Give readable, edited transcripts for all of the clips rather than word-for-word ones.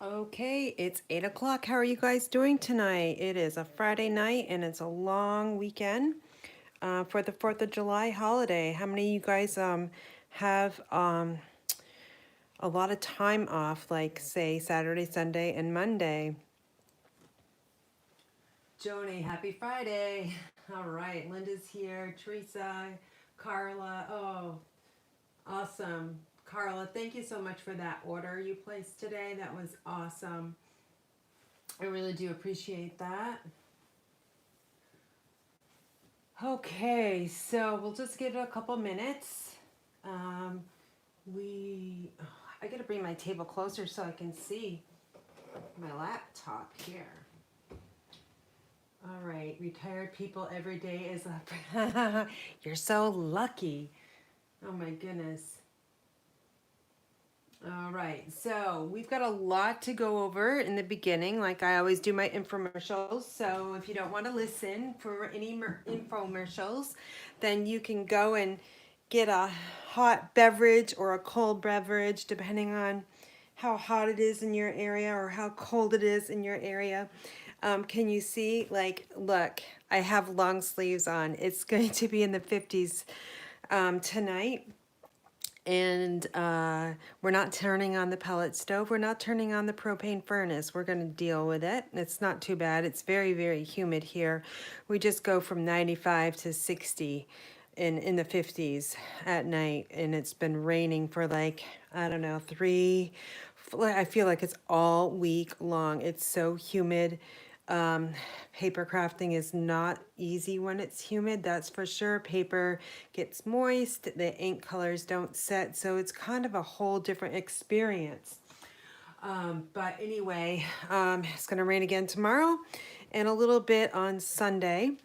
Okay, it's 8 o'clock. How are you guys doing tonight? It is a Friday night and it's a long weekend for the 4th of July holiday. How many of you guys have a lot of time off, like say Saturday, Sunday, and Monday? Joni, happy Friday. All right, Linda's here, Teresa, Carla. Oh, awesome. Carla, thank you so much for that order you placed today. That was awesome. I really do appreciate that. Okay, so we'll just give it a couple minutes. Um, I gotta bring my table closer so I can see my laptop here. All right, retired people every day is a. You're so lucky. Oh my goodness. All right, so we've got a lot to go over in the beginning, like I always do my infomercials. So if you don't want to listen for any infomercials, then you can go and get a hot beverage or a cold beverage, depending on how hot it is in your area or how cold it is in your area. Can you see, like, look, I have long sleeves on. It's going to be in the 50s tonight. And we're not turning on the pellet stove. We're not turning on the propane furnace. We're going to deal with it. It's not too bad. It's very, very humid here. We just go from 95 to 60 in the 50s at night. And it's been raining for like, I don't know, I feel like it's all week long. It's so humid. Um, Paper crafting is not easy when it's humid, that's for sure. Paper gets moist, the ink colors don't set, so it's kind of a whole different experience. But anyway, it's going to rain again tomorrow and a little bit on Sunday.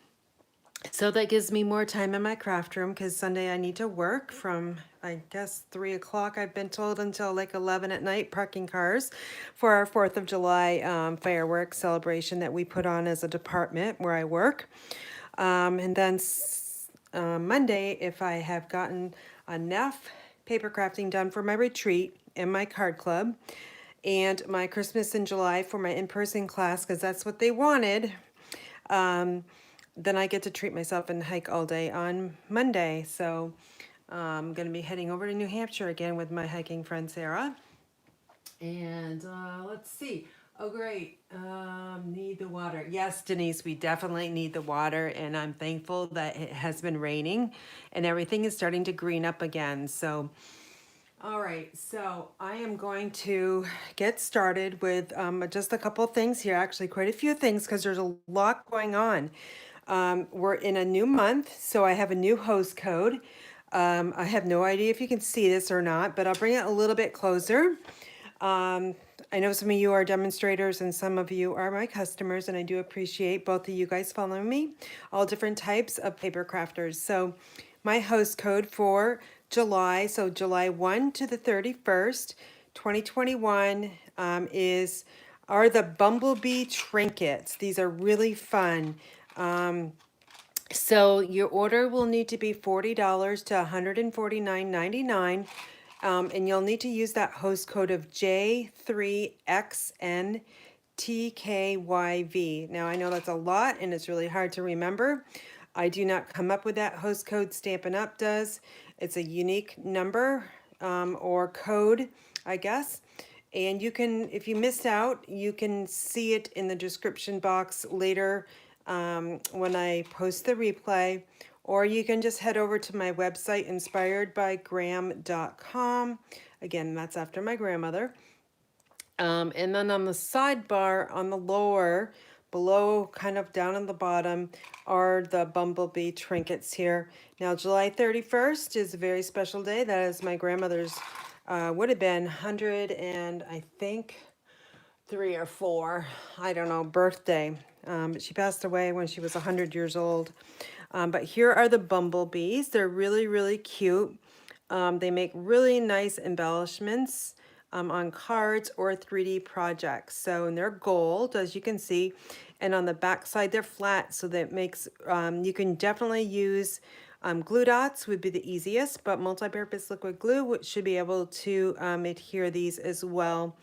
So that gives me more time in my craft room because Sunday I need to work from, I guess, 3 o'clock, I've been told, until like 11 at night, parking cars for our 4th of July fireworks celebration that we put on as a department where I work. And then Monday, if I have gotten enough paper crafting done for my retreat and my card club and my Christmas in July for my in-person class, because that's what they wanted, then I get to treat myself and hike all day on Monday. So I'm going to be heading over to New Hampshire again with my hiking friend Sarah. And let's see. Oh, great. Need the water. Yes, Denise, we definitely need the water. And I'm thankful that it has been raining and everything is starting to green up again. So, all right. So I am going to get started with just a couple of things here. Actually, quite a few things because there's a lot going on. We're in a new month, so I have a new host code. I have no idea if you can see this or not, but I'll bring it a little bit closer. I know some of you are demonstrators and some of you are my customers, and I do appreciate both of you guys following me, all different types of paper crafters. So my host code for July, so July 1 to the 31st, 2021, are the Bumblebee trinkets. These are really fun. So your order will need to be $40 to $149.99. And you'll need to use that host code of J3XNTKYV. Now I know that's a lot and it's really hard to remember. I do not come up with that host code, Stampin' Up does. It's a unique number or code, I guess. And you can, if you missed out, you can see it in the description box later when I post the replay, or you can just head over to my website, inspiredbygram.com. Again, that's after my grandmother. And then on the sidebar on the lower, below, kind of down on the bottom, are the Bumblebee trinkets here. Now, July 31st is a very special day. That is my grandmother's, would have been 100 and I think 3 or 4, I don't know, birthday. But she passed away when she was 100 years old. But here are the bumblebees. They're really, really cute. They make really nice embellishments on cards or 3D projects. So, and they're gold, as you can see. And on the back side, they're flat. So that makes, you can definitely use glue dots would be the easiest, but multi-purpose liquid glue should be able to adhere these as well.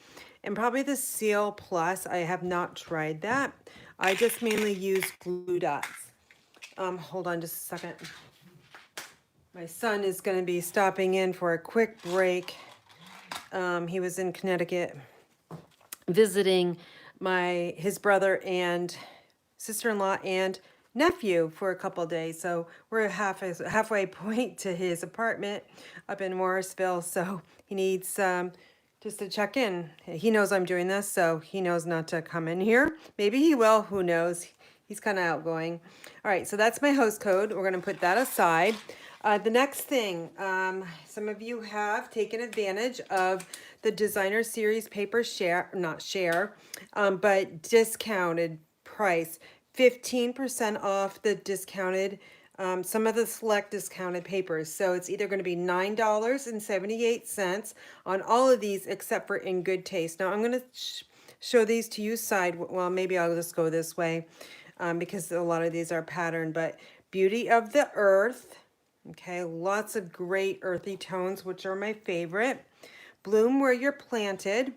and probably the Seal Plus. I have not tried that. I just mainly use glue dots. Hold on just a second. My son is going to be stopping in for a quick break. He was in Connecticut visiting his brother and sister-in-law and nephew for a couple of days. So we're halfway point to his apartment up in Morrisville. So he needs just to check in. He knows I'm doing this, so he knows not to come in here. Maybe he will, who knows? He's kind of outgoing. All right, so that's my host code. We're gonna put that aside. The next thing, some of you have taken advantage of the designer series paper but discounted price, 15% off the discounted, some of the select discounted papers. So it's either going to be $9.78 on all of these except for In Good Taste. Now I'm going to show these to you well, maybe I'll just go this way because a lot of these are patterned, but Beauty of the Earth. Okay, lots of great earthy tones, which are my favorite. Bloom Where You're Planted.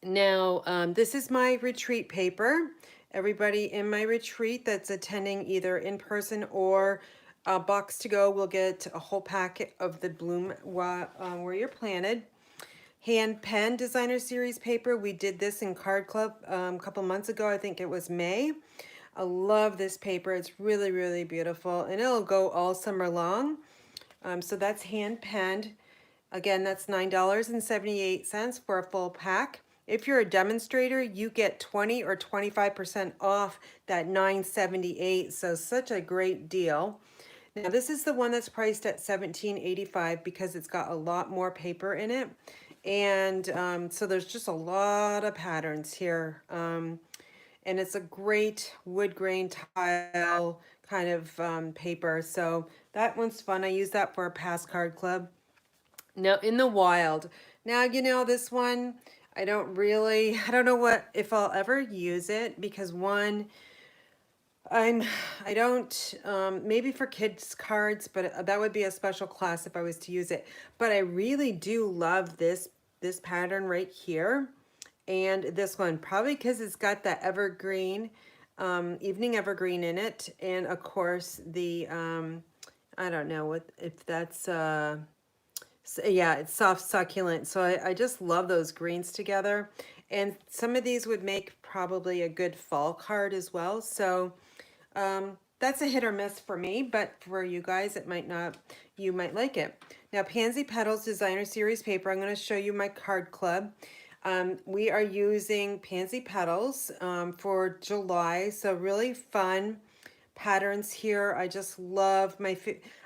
Now, this is my retreat paper. Everybody in my retreat that's attending either in person or a box to go will get a whole packet of the Bloom Where You're Planted. Hand pen designer series paper. We did this in Card Club a couple months ago. I think it was May. I love this paper. It's really, really beautiful, and it'll go all summer long. So that's hand penned. Again, that's $9.78 for a full pack. If you're a demonstrator, you get 20 or 25% off that $9.78. So such a great deal. Now this is the one that's priced at $17.85 because it's got a lot more paper in it. And so there's just a lot of patterns here. And it's a great wood grain tile kind of paper. So that one's fun. I use that for a past card club. Now in the wild. Now, you know, this one, I don't know if I'll ever use it because one, I don't, maybe for kids cards, but that would be a special class if I was to use it. But I really do love this pattern right here. And this one, probably because it's got that evergreen, evening evergreen in it. And of course the, I don't know if that's, so yeah, it's soft succulent. So I just love those greens together. And some of these would make probably a good fall card as well. So that's a hit or miss for me, but for you guys, it might not, you might like it. Now, Pansy Petals Designer Series paper, I'm going to show you my card club. We are using Pansy Petals for July, so really fun patterns here. I just love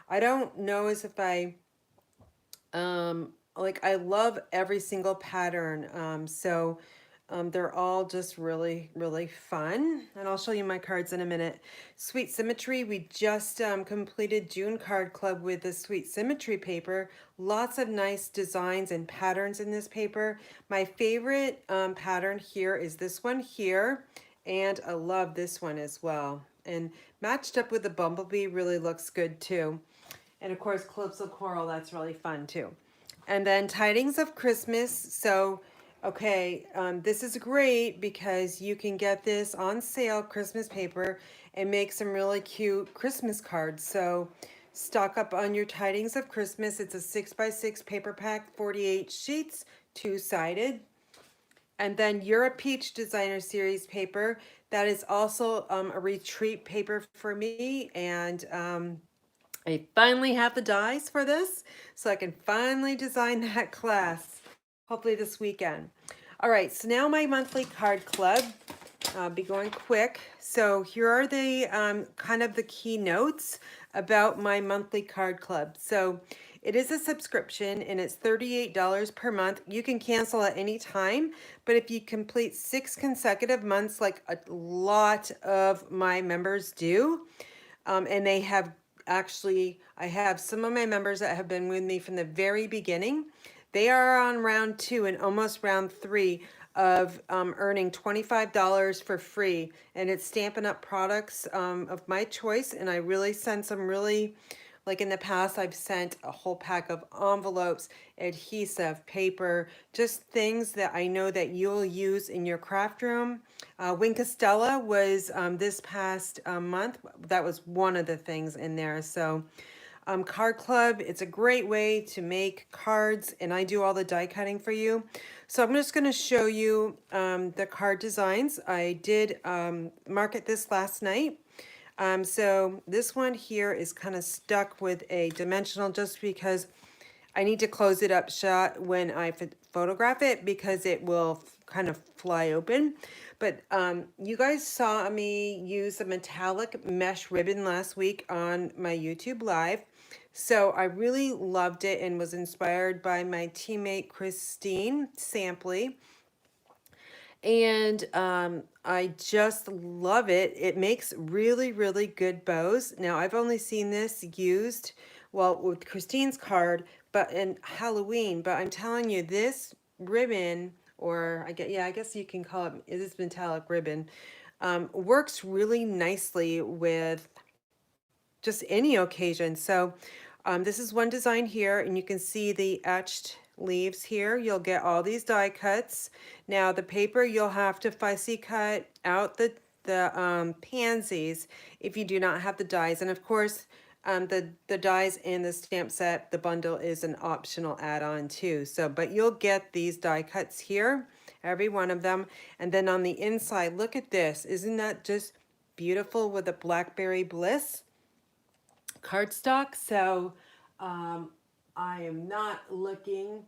I don't know as if I, like I love every single pattern. They're all just really, really fun. And I'll show you my cards in a minute. Sweet Symmetry, we just completed June Card Club with the Sweet Symmetry paper. Lots of nice designs and patterns in this paper. My favorite pattern here is this one here. And I love this one as well. And matched up with the Bumblebee really looks good too. And of course, Calypso Coral, that's really fun too. And then Tidings of Christmas. So, okay, this is great because you can get this on sale, Christmas paper, and make some really cute Christmas cards. So stock up on your Tidings of Christmas. It's a 6x6 paper pack, 48 sheets, two-sided. And then You're a Peach Designer Series paper. That is also a retreat paper for me. And I finally have the dies for this, so I can finally design that class, hopefully this weekend. All right, so now my monthly card club. I'll be going quick. So here are the kind of the keynotes about my monthly card club. So it is a subscription and it's $38 per month. You can cancel at any time, but if you complete 6 consecutive months, like a lot of my members do, and they have actually, I have some of my members that have been with me from the very beginning. They are on round 2 and almost round 3 of earning $25 for free. And it's Stampin' Up! Products of my choice. And I really send some really Like in the past, I've sent a whole pack of envelopes, adhesive, paper, just things that I know that you'll use in your craft room. Win Costella was this past month. That was one of the things in there. So Card Club, it's a great way to make cards, and I do all the die cutting for you. So I'm just going to show you the card designs. I did market this last night. So this one here is kind of stuck with a dimensional just because I need to close it up shut when I photograph it because it will kind of fly open. But you guys saw me use a metallic mesh ribbon last week on my YouTube live. So I really loved it and was inspired by my teammate Christine Sampley. And I just love it. It makes really, really good bows. Now, I've only seen this used, well, with Christine's card, but in Halloween. But I'm telling you, this ribbon, or I guess you can call it this metallic ribbon, works really nicely with just any occasion. So this is one design here, and you can see the etched leaves here. You'll get all these die cuts. Now the paper, you'll have to fussy cut out the pansies if you do not have the dies. And of course, the dies in the stamp set, the bundle is an optional add-on too. So, but you'll get these die cuts here, every one of them. And then on the inside, look at this. Isn't that just beautiful with the Blackberry Bliss cardstock? So I am not looking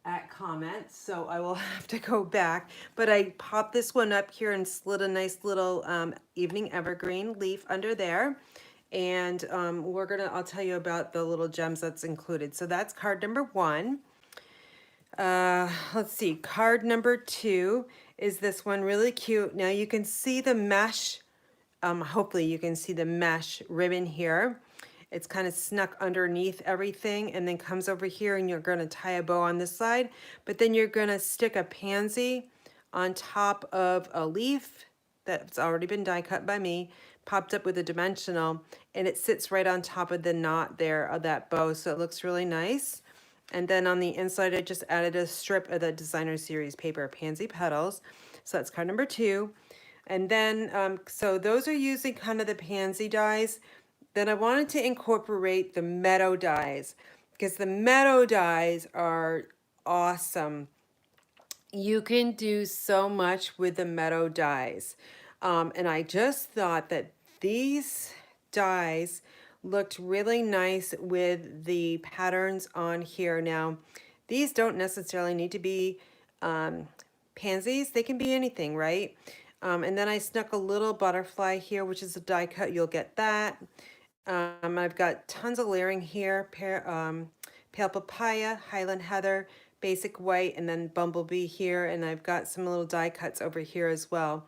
at comments, so I will have to go back. But I popped this one up here and slid a nice little evening evergreen leaf under there. And I'll tell you about the little gems that's included. So that's card number one. Let's see, card number two is this one, really cute. Now you can see the mesh, hopefully you can see the mesh ribbon here. It's kind of snuck underneath everything and then comes over here, and you're going to tie a bow on this side, but then you're going to stick a pansy on top of a leaf that's already been die cut by me, popped up with a dimensional, and it sits right on top of the knot there of that bow, so it looks really nice. And then on the inside, I just added a strip of the designer series paper, pansy petals. So that's card number two. And then, so those are using kind of the pansy dies. Then I wanted to incorporate the Meadow dies because the Meadow dies are awesome. You can do so much with the Meadow dies. And I just thought that these dies looked really nice with the patterns on here. Now, these don't necessarily need to be pansies. They can be anything, right? And then I snuck a little butterfly here, which is a die cut. You'll get that. I've got tons of layering here. Pale papaya, Highland heather, basic white, and then bumblebee here. And I've got some little die cuts over here as well.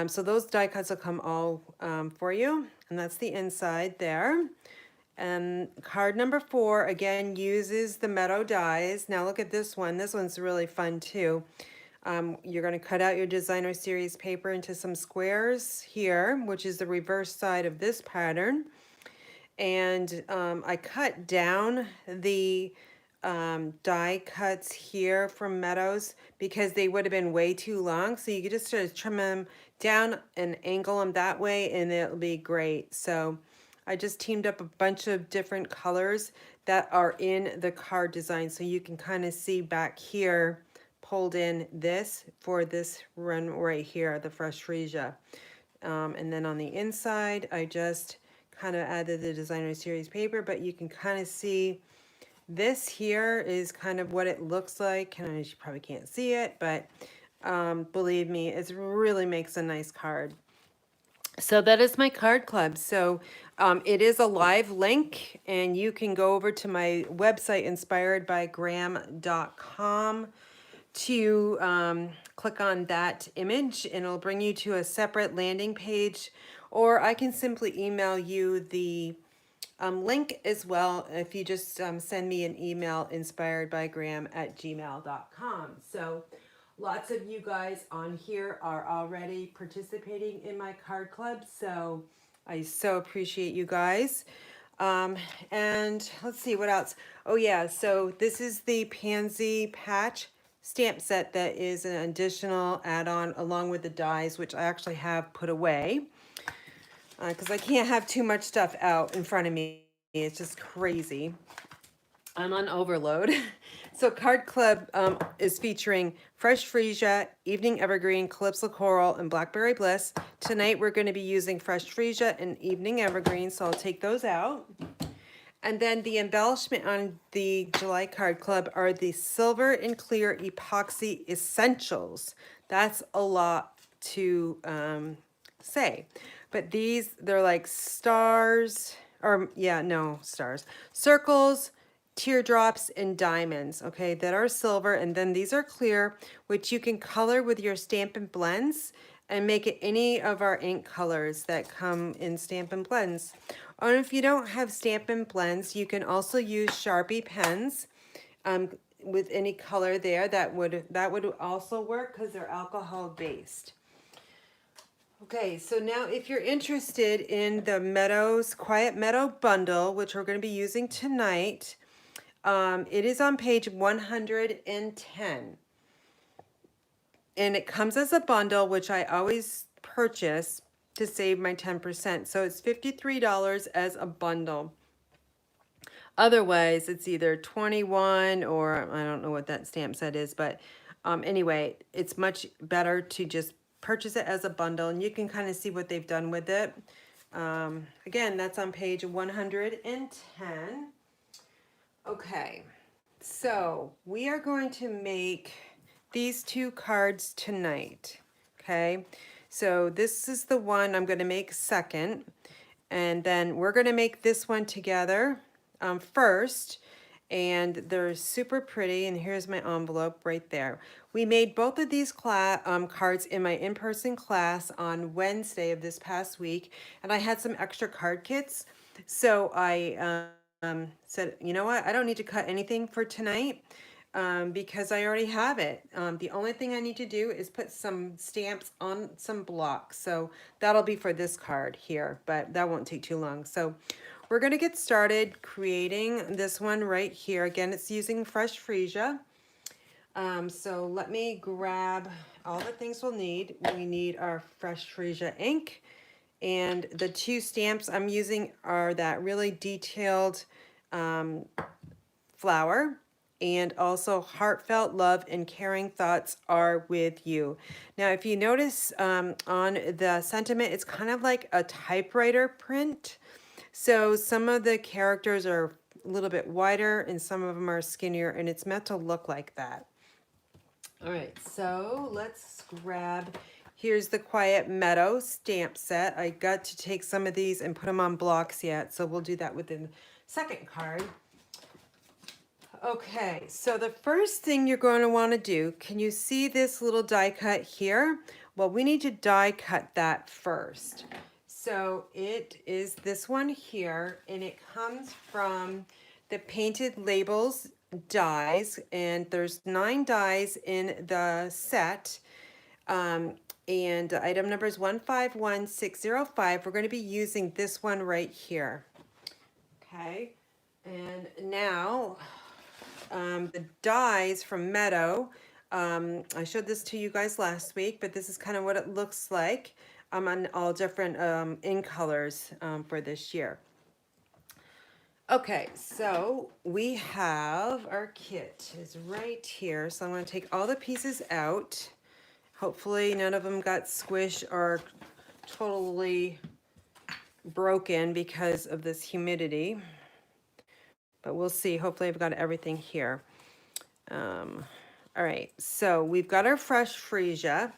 So those die cuts will come all for you. And that's the inside there. And card number four, again, uses the Meadow dies. Now look at this one. This one's really fun too. You're going to cut out your designer series paper into some squares here, which is the reverse side of this pattern. And I cut down the die cuts here from Meadows because they would have been way too long. So you could just sort of trim them down and angle them that way, and it'll be great. So I just teamed up a bunch of different colors that are in the card design. So you can kind of see back here, pulled in this for this run right here, the Fresh Freesia. And then on the inside, I just kind of added the designer series paper, but you can kind of see this here is kind of what it looks like. And you probably can't see it, but believe me, it really makes a nice card. So that is my card club. So it is a live link, and you can go over to my website, inspiredbygraham.com, to click on that image, and it'll bring you to a separate landing page, or I can simply email you the link as well if you just send me an email, inspiredbygraham@gmail.com. So lots of you guys on here are already participating in my card club, so I so appreciate you guys. And let's see what else. Oh yeah, so this is the Pansy patch stamp set that is an additional add-on along with the dies, which I actually have put away because I can't have too much stuff out in front of me. It's just crazy. I'm on overload. So Card Club is featuring Fresh Freesia, Evening Evergreen, Calypso Coral, and Blackberry Bliss. Tonight we're going to be using Fresh Freesia and Evening Evergreen, so I'll take those out. And then the embellishment on the July Card Club are the Silver and Clear Epoxy Essentials. That's a lot to say. But these, they're like stars, or yeah, no, stars. Circles, teardrops, and diamonds, okay, that are silver. And then these are clear, which you can color with your Stampin' Blends and make it any of our ink colors that come in Stampin' Blends. Or if you don't have Stampin' Blends, you can also use Sharpie pens with any color there. That would also work because they're alcohol based. Okay, so now if you're interested in the Meadows Quiet Meadow bundle, which we're going to be using tonight, it is on page 110. And it comes as a bundle, which I always purchase to save my 10%. So it's $53 as a bundle. Otherwise, it's either 21 or I don't know what that stamp set is, but anyway, it's much better to just purchase it as a bundle, and you can kind of see what they've done with it. Again, that's on page 110. Okay, so we are going to make these two cards tonight. Okay, so this is the one I'm going to make second, and then we're going to make this one together first, and they're super pretty. And here's my envelope right there. We made both of these cards in my in-person class on Wednesday of this past week, and I had some extra card kits, so I said, you know what, I don't need to cut anything for tonight because I already have it. The only thing I need to do is put some stamps on some blocks, so that'll be for this card here, but that won't take too long. So we're going to get started creating this one right here. Again, it's using Fresh Freesia. So let me grab all the things we'll need. We need our Fresh Freesia ink, and the two stamps I'm using are that really detailed flower, and also Heartfelt Love and Caring Thoughts Are With You. Now, if you notice on the sentiment, it's kind of like a typewriter print. So some of the characters are a little bit wider and some of them are skinnier, and it's meant to look like that. All right, so let's grab, here's the Quiet Meadow stamp set. I got to take some of these and put them on blocks yet, so we'll do that with the second card. Okay, so the first thing you're going to want to do, can you see this little die cut here? Well, we need to die cut that first. So it is this one here, and it comes from the Painted Labels dies, and there's 9 dies in the set. And item number is 151605. We're going to be using this one right here. Okay, and now the dies from Meadow. I showed this to you guys last week, but this is kind of what it looks like on all different ink colors for this year. Okay, so we have our kit is right here. So I'm going to take all the pieces out. Hopefully none of them got squished or totally broken because of this humidity. But we'll see. Hopefully I've got everything here. All right, so we've got our Fresh Freesia.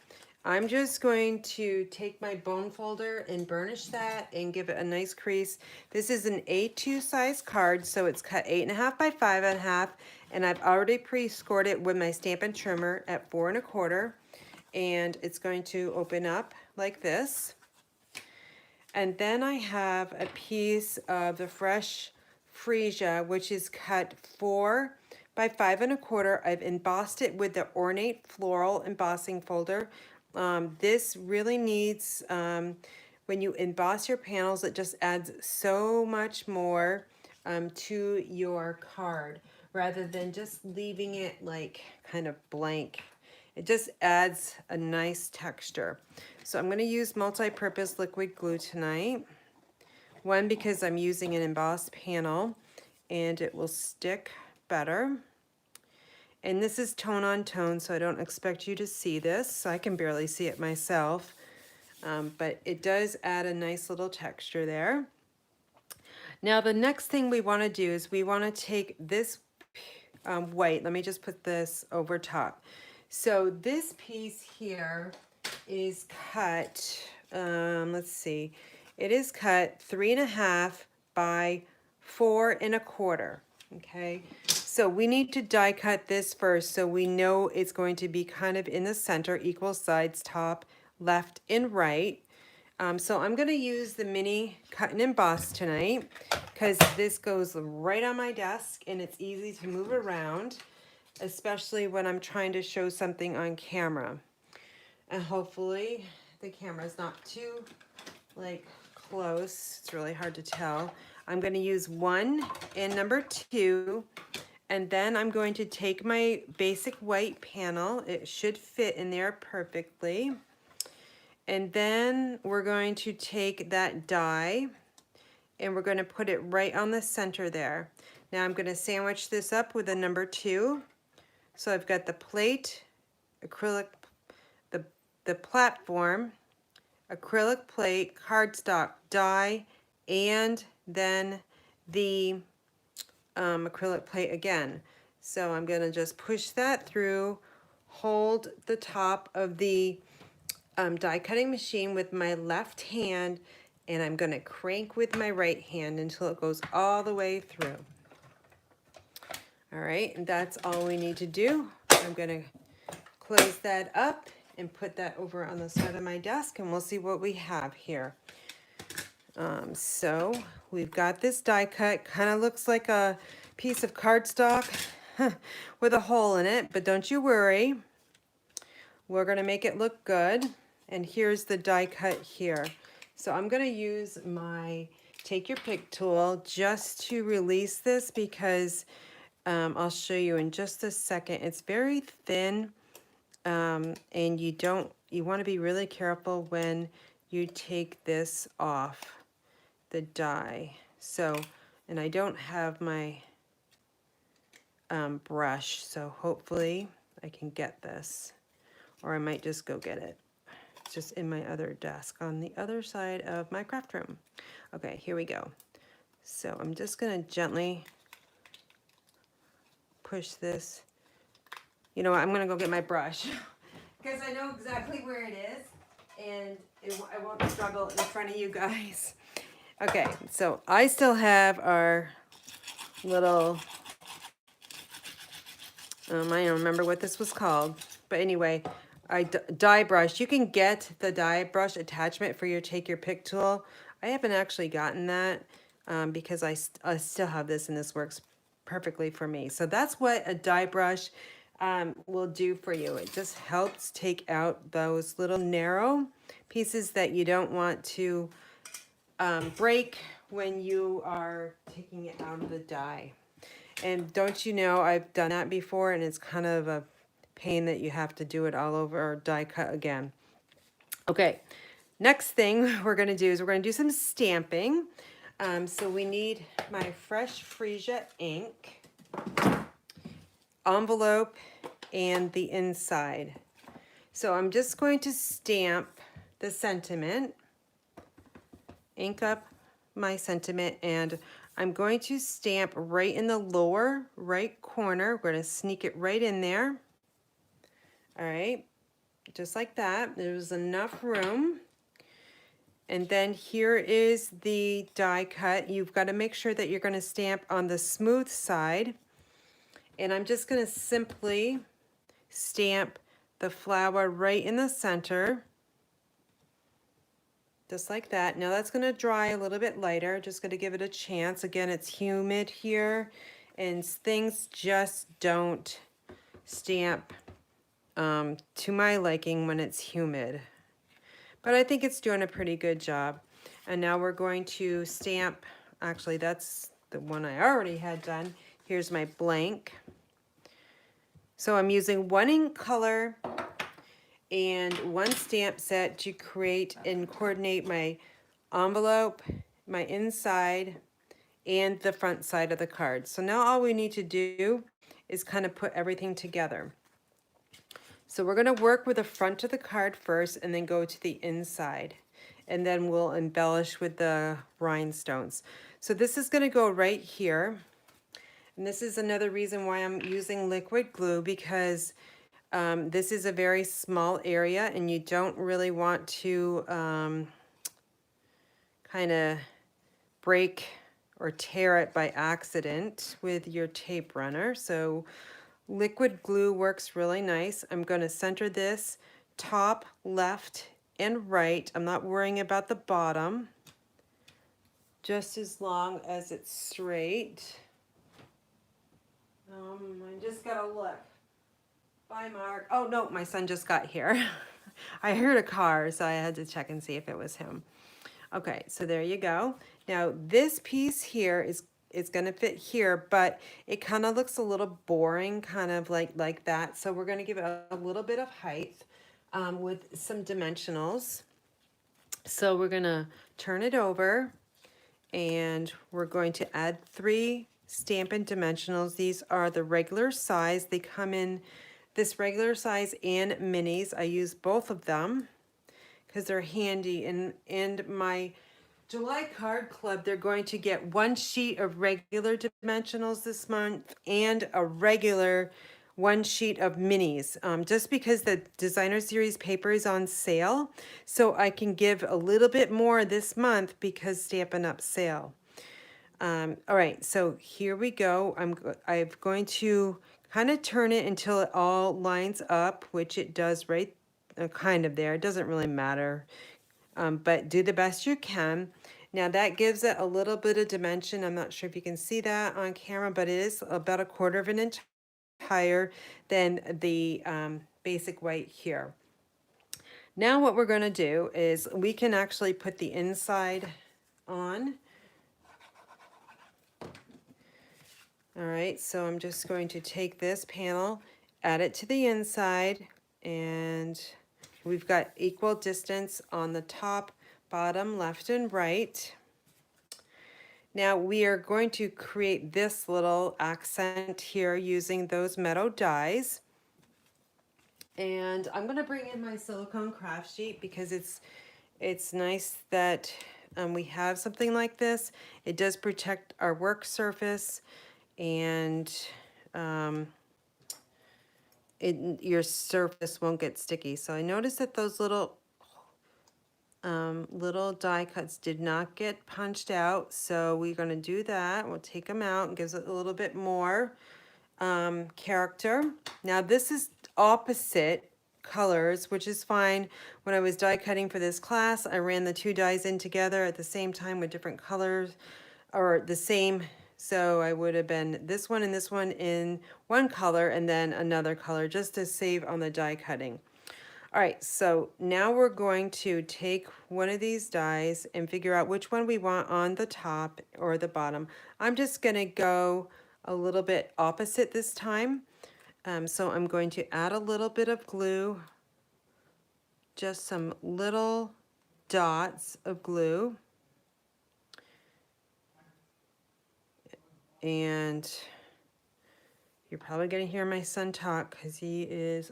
I'm just going to take my bone folder and burnish that and give it a nice crease. This is an A2 size card, so it's cut 8.5 by 5.5, and I've already pre-scored it with my Stampin' Trimmer at 4 1/4, and it's going to open up like this. And then I have a piece of the Fresh Freesia, which is cut 4 by 5 1/4. I've embossed it with the Ornate Floral embossing folder. This really needs, when you emboss your panels, it just adds so much more to your card rather than just leaving it like kind of blank. It just adds a nice texture. So I'm going to use multi-purpose liquid glue tonight. One, because I'm using an embossed panel and it will stick better. And this is tone on tone, so I don't expect you to see this. I can barely see it myself, but it does add a nice little texture there. Now the next thing we want to do is we want to take this white. Let me just put this over top. So this piece here is cut, let's see, it is cut 3.5 by 4 1/4. Okay, so we need to die cut this first so we know it's going to be kind of in the center, equal sides, top, left, and right. So I'm going to use the mini cut and emboss tonight because this goes right on my desk and it's easy to move around, especially when I'm trying to show something on camera. And hopefully the camera's not too like close. It's really hard to tell. I'm going to use 1 and number 2, and then I'm going to take my basic white panel. It should fit in there perfectly. And then we're going to take that die and we're going to put it right on the center there. Now I'm going to sandwich this up with a number 2. So I've got the plate, acrylic, the platform, acrylic plate, cardstock, die, and then the acrylic plate again. So I'm going to just push that through, hold the top of the die cutting machine with my left hand, and I'm going to crank with my right hand until it goes all the way through. All right, and that's all we need to do. I'm going to close that up and put that over on the side of my desk, and we'll see what we have here. So we've got this die cut. Kind of looks like a piece of cardstock with a hole in it, but don't you worry. We're going to make it look good. And here's the die cut here. So I'm going to use my take your pick tool just to release this because I'll show you in just a second. It's very thin, and you want to be really careful when you take this off the die. So, and I don't have my brush, so hopefully I can get this, or I might just go get it. It's just in my other desk on the other side of my craft room. Okay, here we go. So I'm just gonna gently push this. You know what, I'm gonna go get my brush because I know exactly where it is and I won't struggle in front of you guys. Okay, so I still have our little, I don't remember what this was called, but anyway, die brush. You can get the die brush attachment for your take your pick tool. I haven't actually gotten that because I still have this and this works perfectly for me. So that's what a die brush will do for you. It just helps take out those little narrow pieces that you don't want to break when you are taking it out of the die. And don't you know, I've done that before and it's kind of a pain that you have to do it all over or die cut again. Okay, next thing we're going to do is we're going to do some stamping. So we need my fresh freesia ink, envelope, and the inside. So I'm just going to stamp the sentiment, ink up my sentiment, and I'm going to stamp right in the lower right corner. We're going to sneak it right in there. All right, just like that. There's enough room. And then here is the die cut. You've got to make sure that you're going to stamp on the smooth side. And I'm just going to simply stamp the flower right in the center. Just like that. Now that's going to dry a little bit lighter. Just going to give it a chance. Again, it's humid here and things just don't stamp to my liking when it's humid. but I think it's doing a pretty good job. And now we're going to stamp, actually that's the one I already had done. Here's my blank. So I'm using one ink color and one stamp set to create and coordinate my envelope, my inside, and the front side of the card. So now all we need to do is kind of put everything together. So we're going to work with the front of the card first and then go to the inside. And then we'll embellish with the rhinestones. So this is going to go right here. And this is another reason why I'm using liquid glue, because this is a very small area and you don't really want to kind of break or tear it by accident with your tape runner. So liquid glue works really nice. I'm going to center this top, left, and right. I'm not worrying about the bottom, just as long as it's straight. I just gotta look. Bye, Mark. Oh no, my son just got here. I heard a car, so I had to check and see if it was him. Okay, so there you go. Now this piece here is gonna fit here, but it kind of looks a little boring, kind of like that. So we're gonna give it a little bit of height with some dimensionals. So we're gonna turn it over and we're going to add 3 Stampin' dimensionals. These are the regular size. They come in this regular size and minis. I use both of them because they're handy. And my July card club, they're going to get 1 sheet of regular dimensionals this month and a regular 1 sheet of minis, just because the designer series paper is on sale. So I can give a little bit more this month because Stampin' Up sale. All right, so here we go. I'm going to kind of turn it until it all lines up, which it does right kind of there. It doesn't really matter, but do the best you can. Now that gives it a little bit of dimension. I'm not sure if you can see that on camera, but it is about 1/4 of an inch higher than the basic white here. Now what we're going to do is we can actually put the inside on. All right, so I'm just going to take this panel, add it to the inside, and we've got equal distance on the top, bottom, left, and right. Now we are going to create this little accent here using those Meadow dies. And I'm going to bring in my silicone craft sheet because it's nice that we have something like this. It does protect our work surface, and your surface won't get sticky. So I noticed that those little die cuts did not get punched out, so we're going to do that. We'll take them out and gives it a little bit more character. Now this is opposite colors, which is fine. When I was die cutting for this class, I ran the 2 dies in together at the same time with different colors, or the same. So I would have been this one and this one in one color and then another color, just to save on the die cutting. All right, so now we're going to take one of these dies and figure out which one we want on the top or the bottom. I'm just gonna go a little bit opposite this time. So I'm going to add a little bit of glue, just some little dots of glue. And you're probably going to hear my son talk because he is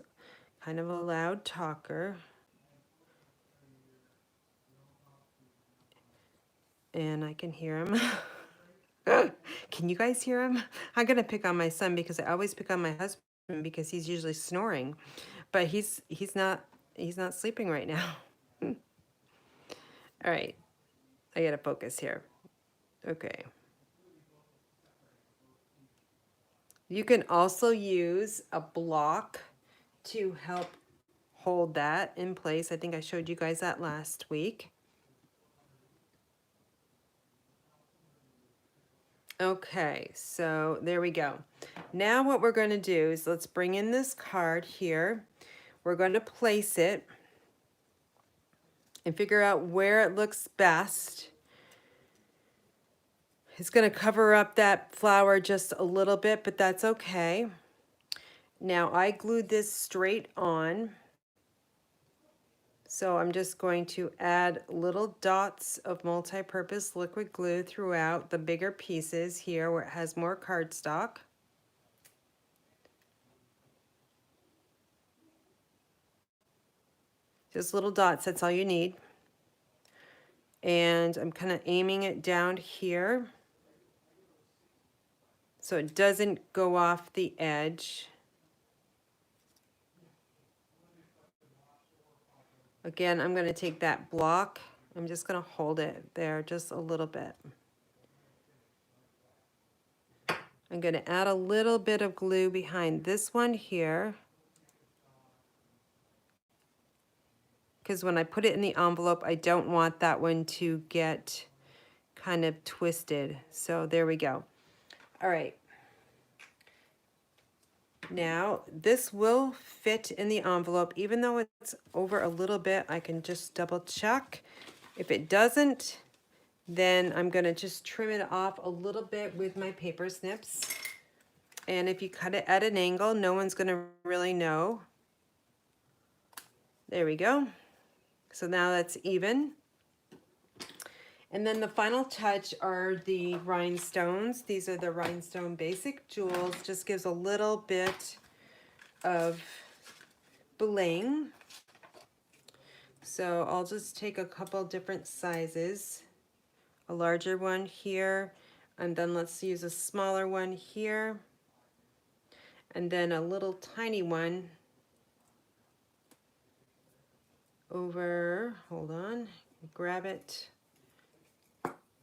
kind of a loud talker. And I can hear him. Can you guys hear him? I'm going to pick on my son because I always pick on my husband because he's usually snoring. But he's not sleeping right now. All right. I got to focus here. Okay. You can also use a block to help hold that in place. I think I showed you guys that last week. Okay, so there we go. Now what we're going to do is let's bring in this card here. We're going to place it and figure out where it looks best. It's going to cover up that flower just a little bit, but that's okay. Now I glued this straight on. So I'm just going to add little dots of multi-purpose liquid glue throughout the bigger pieces here where it has more cardstock. Just little dots, that's all you need. And I'm kind of aiming it down here so it doesn't go off the edge. Again, I'm going to take that block. I'm just going to hold it there just a little bit. I'm going to add a little bit of glue behind this one here, because when I put it in the envelope, I don't want that one to get kind of twisted. So there we go. All right. Now this will fit in the envelope, even though it's over a little bit. I can just double check. If it doesn't, then I'm going to just trim it off a little bit with my paper snips. And if you cut it at an angle, no one's going to really know. There we go. So now that's even. And then the final touch are the rhinestones. These are the rhinestone basic jewels. Just gives a little bit of bling. So I'll just take a couple different sizes. A larger one here, and then let's use a smaller one here, and then a little tiny one over, hold on, grab it.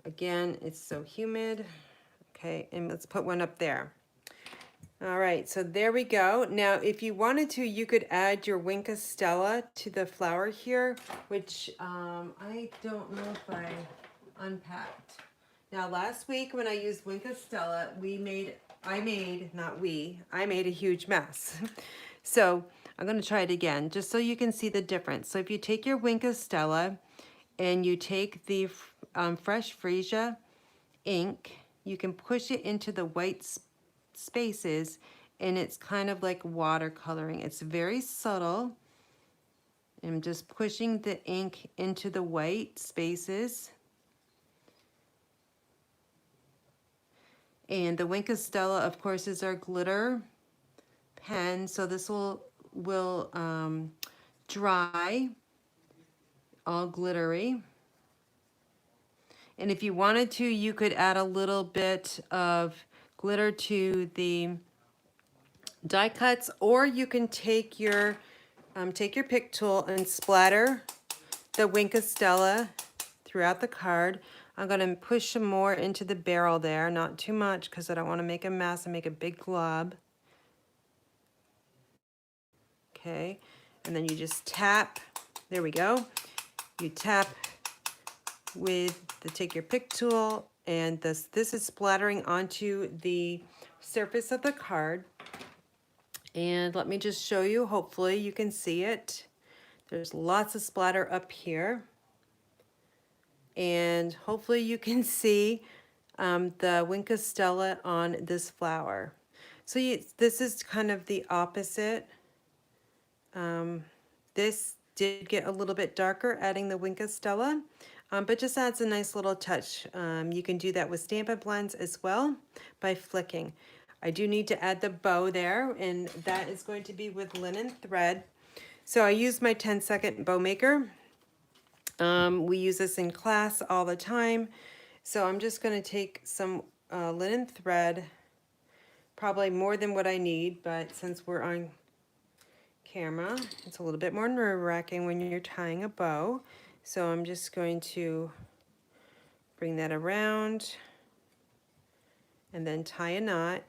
Again, it's so humid. Okay, and let's put one up there. All right, so there we go. Now, if you wanted to, you could add your Winka Stella to the flower here, which I don't know if I unpacked. Now, last week when I used Winka Stella, I made a huge mess. So I'm going to try it again, just so you can see the difference. So if you take your Winka Stella and you take the fresh freesia ink, you can push it into the white spaces, and it's kind of like watercoloring. It's very subtle. I'm just pushing the ink into the white spaces. And the Winka Stella, of course, is our glitter pen, so this will dry all glittery. And if you wanted to, you could add a little bit of glitter to the die cuts, or you can take your pick tool and splatter the Winka Stella throughout the card. I'm going to push some more into the barrel there, not too much because I don't want to make a mess and make a big glob. Okay, and then you just tap. There we go. You tap with the take your pick tool, and this is splattering onto the surface of the card. And let me just show you. Hopefully you can see it. There's lots of splatter up here. And hopefully you can see the Winka Stella on this flower. So this is kind of the opposite. This did get a little bit darker, adding the Winka Stella, but just adds a nice little touch. You can do that with Stampin' blends as well by flicking. I do need to add the bow there, and that is going to be with linen thread. So I use my 10-second bow maker. We use this in class all the time. So I'm just going to take some linen thread, probably more than what I need, but since we're on camera, it's a little bit more nerve-wracking when you're tying a bow. So I'm just going to bring that around and then tie a knot.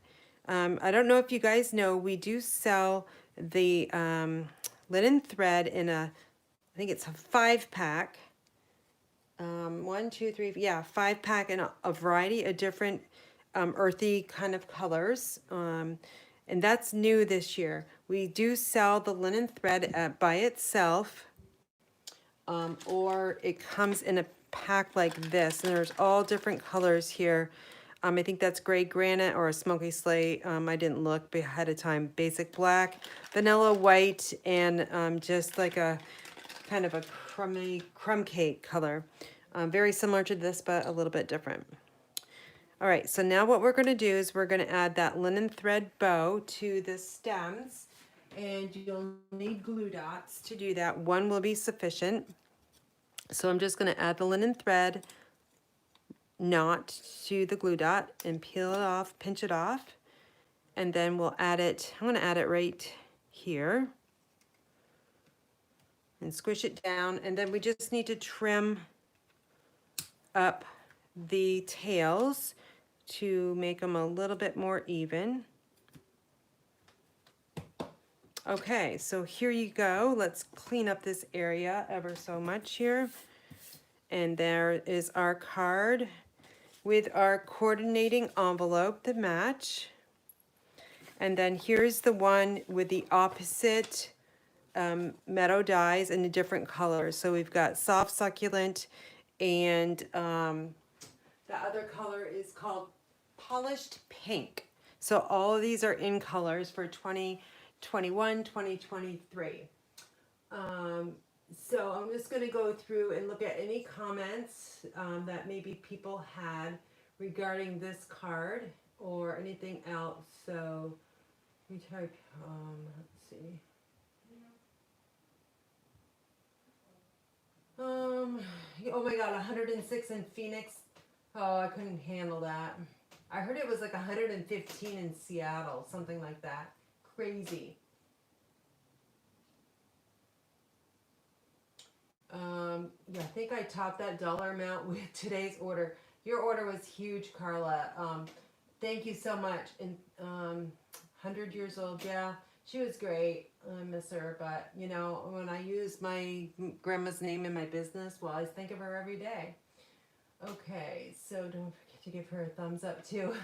I don't know if you guys know, we do sell the linen thread in I think it's a 5-pack. 1, 2, 3, yeah, 5-pack in a variety of different earthy kind of colors. And that's new this year. We do sell the linen thread by itself. or it comes in a pack like this, and there's all different colors here. I think that's gray granite or a smoky slate. I didn't look ahead of time. Basic black, vanilla white, and just like a kind of a crumb cake color. Very similar to this, but a little bit different. All right, so now what we're going to do is we're going to add that linen thread bow to the stems, and you'll need glue dots to do that. One will be sufficient. So I'm just going to add the linen thread knot to the glue dot and peel it off, pinch it off, and then we'll add it. I'm going to add it right here and squish it down, and then we just need to trim up the tails to make them a little bit more even. Okay, so here you go. Let's clean up this area ever so much here. And there is our card with our coordinating envelope to match. And then here's the one with the opposite Meadow dies in the different colors. So we've got soft succulent, and the other color is called polished pink. So all of these are in colors for 2021, 2023. So I'm just going to go through and look at any comments that maybe people had regarding this card or anything else. So we type, let's see. Oh my God, 106 in Phoenix. Oh, I couldn't handle that. I heard it was like 115 in Seattle, something like that. Crazy. Yeah, I think I topped that dollar amount with today's order. Your order was huge, Carla. Thank you so much. And 100 years old, yeah, she was great. I miss her, but you know, when I use my grandma's name in my business, well, I think of her every day. Okay, so don't forget to give her a thumbs up too.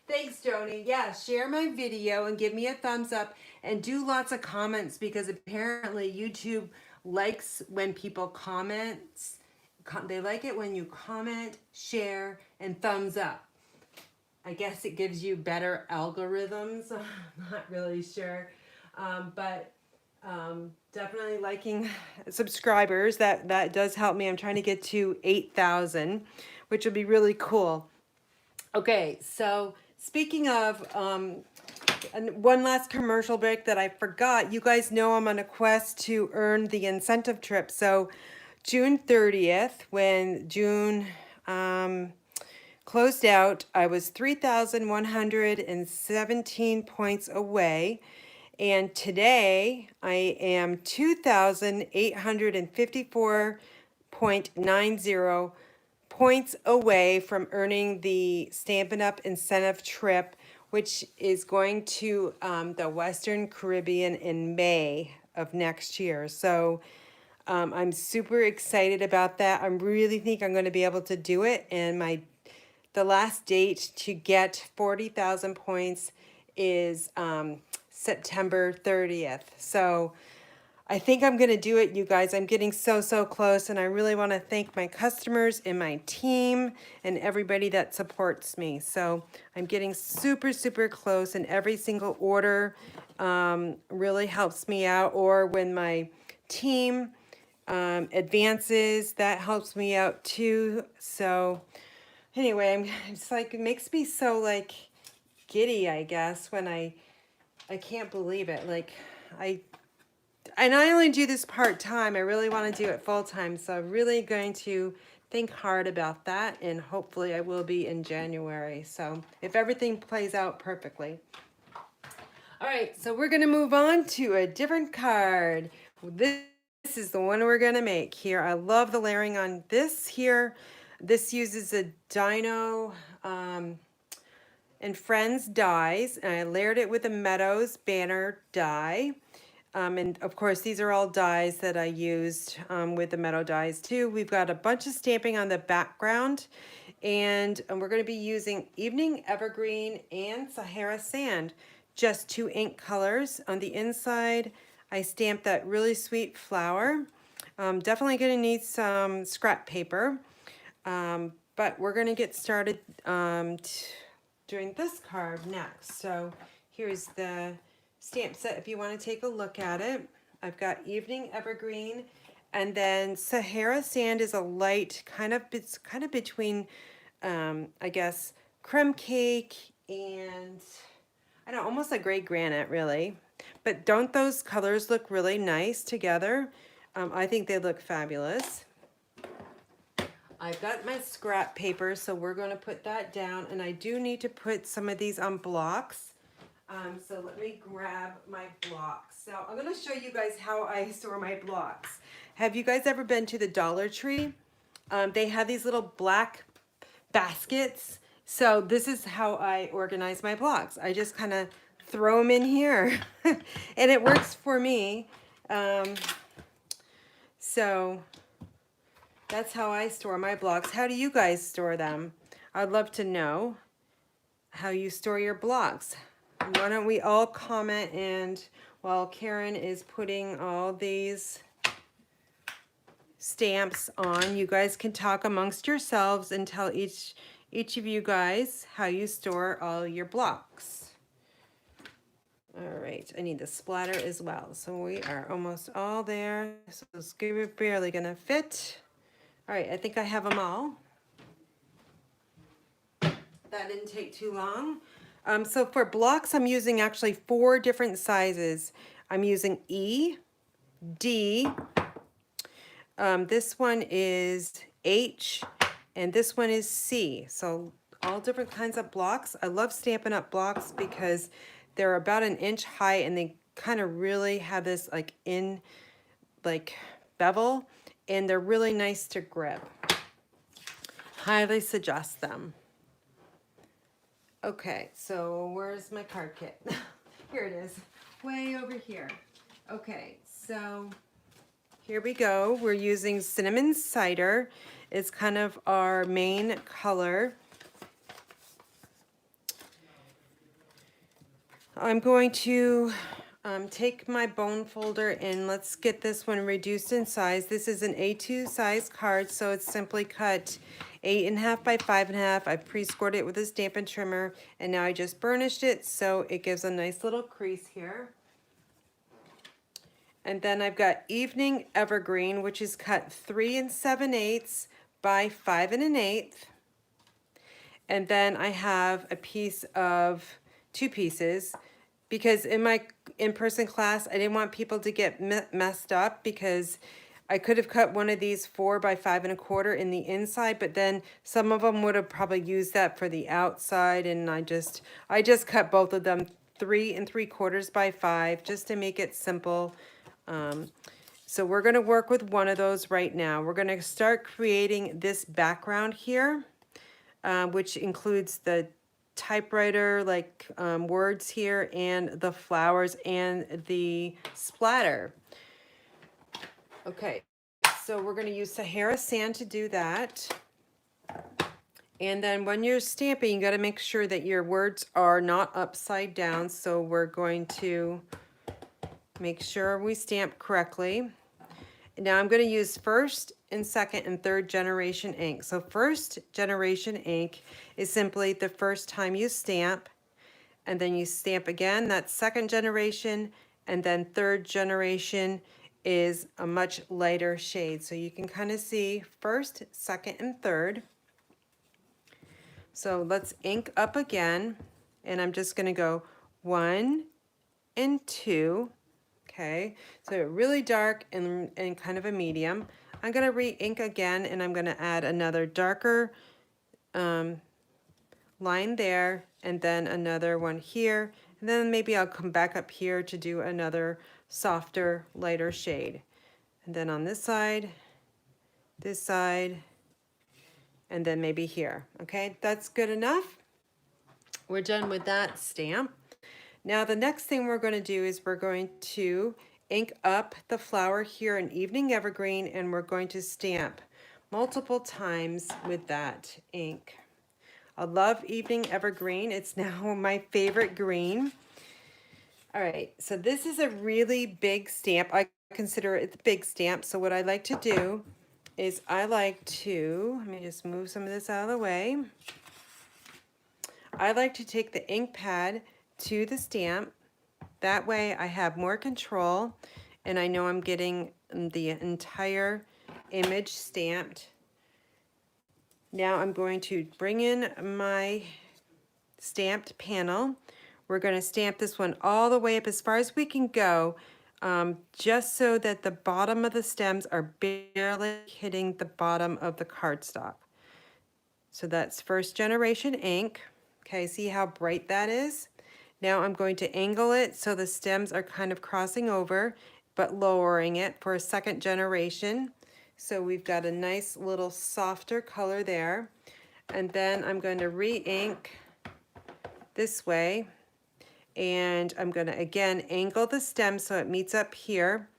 Thanks, Joni. Yeah, share my video and give me a thumbs up, and do lots of comments, because apparently YouTube likes when people comment. They like it when you comment, share, and thumbs up. I guess it gives you better algorithms. I'm not really sure. But definitely liking subscribers. That does help me. I'm trying to get to 8,000, which would be really cool. Okay, so speaking of one last commercial break that I forgot. You guys know I'm on a quest to earn the incentive trip. So June 30th, when June closed out, I was 3,117 points away. And today I am 2,854.90 points away from earning the Stampin' Up! Incentive trip, which is going to the Western Caribbean in May of next year. So I'm super excited about that. I really think I'm going to be able to do it. And the last date to get 40,000 points is September 30th. So I think I'm going to do it, you guys. I'm getting so close, and I really want to thank my customers and my team and everybody that supports me. So I'm getting super close, and every single order really helps me out. Or when my team advances, that helps me out too. So anyway, it's like, it makes me so like giddy, I guess, when I can't believe it. Like and I only do this part-time. I really want to do it full-time. So I'm really going to think hard about that, and hopefully I will be in January. So if everything plays out perfectly. All right, so we're going to move on to a different card. This is the one we're going to make here. I love the layering on this here. This uses a Dino and Friends dies, and I layered it with a Meadows banner die. And of course, these are all dies that I used with the Meadow dies too. We've got a bunch of stamping on the background, and we're going to be using Evening Evergreen and Sahara Sand, just 2 ink colors. On the inside, I stamped that really sweet flower. Definitely gonna need some scrap paper, but we're gonna get started doing this card next. So here's the stamp set if you want to take a look at it. I've got Evening Evergreen, and then Sahara Sand is a light, it's kind of between, I guess, creme cake and, I don't know, almost like gray granite, really. But don't those colors look really nice together? I think they look fabulous. I've got my scrap paper, so we're going to put that down, and I do need to put some of these on blocks. So let me grab my blocks. So I'm going to show you guys how I store my blocks. Have you guys ever been to the Dollar Tree? They have these little black baskets. So this is how I organize my blocks. I just kind of throw them in here, and it works for me. So that's how I store my blocks. How do you guys store them? I'd love to know how you store your blocks. Why don't we all comment, and while Karen is putting all these stamps on, you guys can talk amongst yourselves and tell each of you guys how you store all your blocks. All right, I need the splatter as well. So we are almost all there. So it's barely gonna fit. All right, I think I have them all. That didn't take too long. So for blocks, I'm using actually 4 different sizes. I'm using E, D, this one is H, and this one is C. So all different kinds of blocks. I love Stampin' Up! Blocks because they're about an inch high, and they kind of really have this bevel, and they're really nice to grip. Highly suggest them. Okay, so where's my card kit? Here it is, way over here. Okay, so here we go. We're using Cinnamon Cider. It's kind of our main color. I'm going to take my bone folder, and let's get this one reduced in size. This is an A2 size card, so it's simply cut 8.5 by 5.5. I pre-scored it with a Stampin' trimmer, and now I just burnished it, so it gives a nice little crease here. And then I've got Evening Evergreen, which is cut 3 7/8 by 5 1/8. And then I have a piece of 2 pieces, because in my in-person class, I didn't want people to get messed up, because I could have cut one of these 4 by 5 1/4 in the inside, but then some of them would have probably used that for the outside, and I just cut both of them 3 3/4 by 5 just to make it simple. So we're going to work with one of those right now. We're going to start creating this background here, which includes the typewriter words here, and the flowers and the splatter. Okay, so we're going to use Sahara Sand to do that. And then when you're stamping, you got to make sure that your words are not upside down. So we're going to make sure we stamp correctly. Now I'm going to use 1st and 2nd and 3rd generation ink. So 1st generation ink is simply the first time you stamp, and then you stamp again. That's 2nd generation, and then 3rd generation is a much lighter shade. So you can kind of see 1st, 2nd, and 3rd. So let's ink up again, and I'm just going to go 1 and 2. Okay, so really dark and kind of a medium. I'm going to re-ink again, and I'm going to add another darker line there, and then another one here, and then maybe I'll come back up here to do another softer, lighter shade. And then on this side, and then maybe here. Okay, that's good enough. We're done with that stamp. Now the next thing we're going to do is we're going to ink up the flower here in Evening Evergreen, and we're going to stamp multiple times with that ink. I love Evening Evergreen. It's now my favorite green. All right, so this is a really big stamp. I consider it the big stamp. So what I like to do is I like to, let me just move some of this out of the way. I like to take the ink pad to the stamp. That way I have more control and I know I'm getting the entire image stamped. Now I'm going to bring in my stamped panel. We're going to stamp this one all the way up as far as we can go, just so that the bottom of the stems are barely hitting the bottom of the cardstock. So that's first generation ink. Okay, see how bright that is? Now I'm going to angle it so the stems are kind of crossing over, but lowering it for a second generation. So we've got a nice little softer color there. And then I'm going to re-ink this way. And I'm going to again angle the stem so it meets up here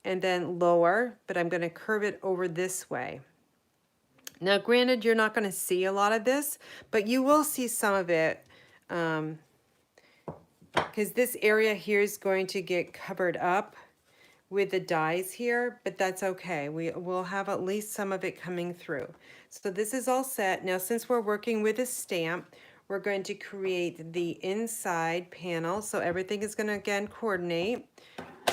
and then lower, but I'm going to curve it over this way. Now, granted, you're not going to see a lot of this, but you will see some of it because this area here is going to get covered up with the dies here, but that's okay. We will have at least some of it coming through. So this is all set. Now, since we're working with a stamp, we're going to create the inside panel. So everything is going to, again, coordinate.